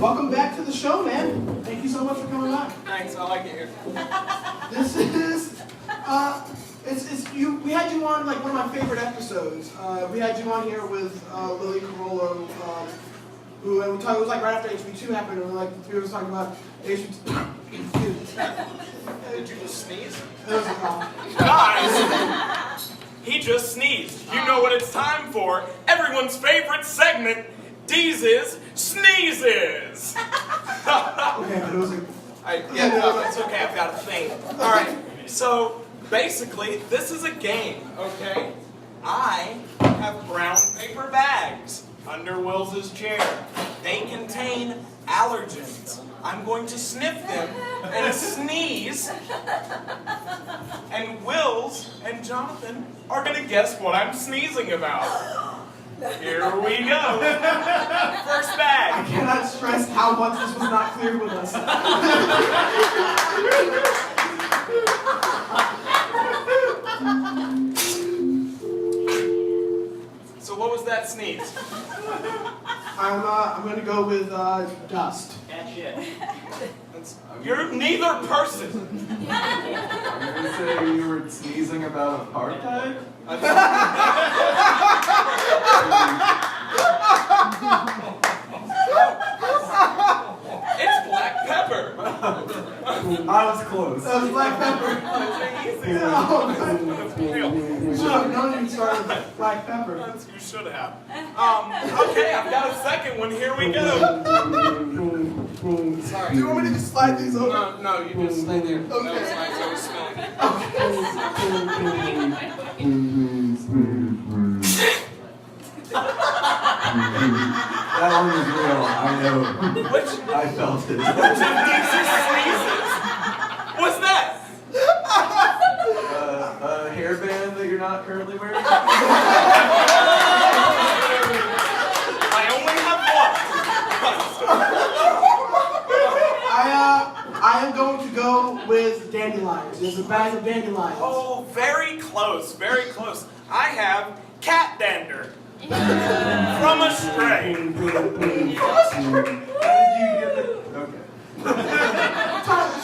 Welcome back to the show, man. Thank you so much for coming by. Thanks, I like it here. This is, we had you on like one of my favorite episodes. We had you on here with Lily Carollo, who, and we talked, it was like right after HB2 happened, and like the three of us talking about HB2. Did you just sneeze? That was a cough. Guys, he just sneezed. You know what it's time for. Everyone's favorite segment, Deez's Sneezes. Okay, but it was like, It's okay, I've got a thing. Alright, so basically, this is a game, okay? I have brown paper bags under Will's chair. They contain allergens. I'm going to sniff them and sneeze, and Will's and Jonathan are going to guess what I'm sneezing about. Here we go. First I bag. cannot stress how much this was not clear with us. So what was that sneeze? I'm gonna go with dust. You're neither person. I'm gonna say you were sneezing about apartheid? It's black pepper. I was close. That was black pepper. No, no need to start with black pepper. You should have. Okay, I've got a second one. Here we go. Sorry. Do you want me to just slide these over? No, you just stay there. Okay. That was nice. I was smelling it. That one was real, I know. Which I felt it. of these sneezes was that? A hairband that you're not currently wearing? I only have I am going to go with dandelions. There's a bag of dandelions. one. Oh, very close, very close. I have cat dander from a stray. How did you get it? Okay.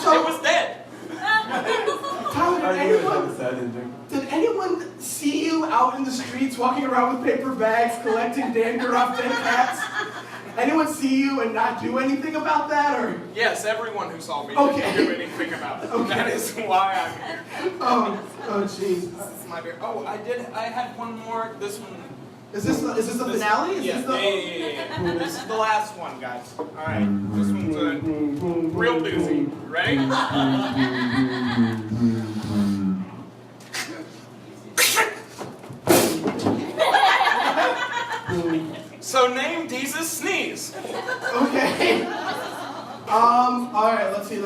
So, It was dead. Tyler, How do you have a sad ending? did anyone see you out in the streets walking around with paper bags collecting dander off dead cats? Anyone see you and not do anything about that, or? Yes, everyone who saw me Okay. didn't do anything about it. Okay. That is why I'm here. Oh, jeez. This is my beer. Oh, I had one more. This one. Is this the finale? Is Yeah, this the? yeah. This is the last one, guys. All right, this one's a real doozy. Ready? So name Deez's sneeze. Okay. All right. Let's see.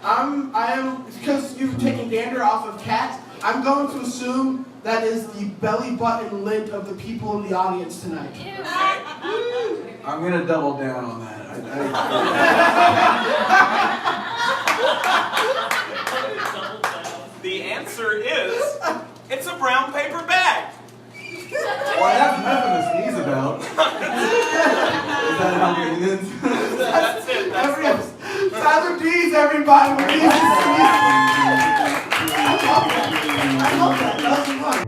I am because you've taken dander off of cats. I'm going to assume that is the belly button lint of the people in the audience tonight. I'm gonna double down on that. The answer is it's a brown paper bag. Well, I have nothing to sneeze about. Is that how it is? That's it. That's it. Tyler Deez, everybody. With Deez. I love that. That was fun.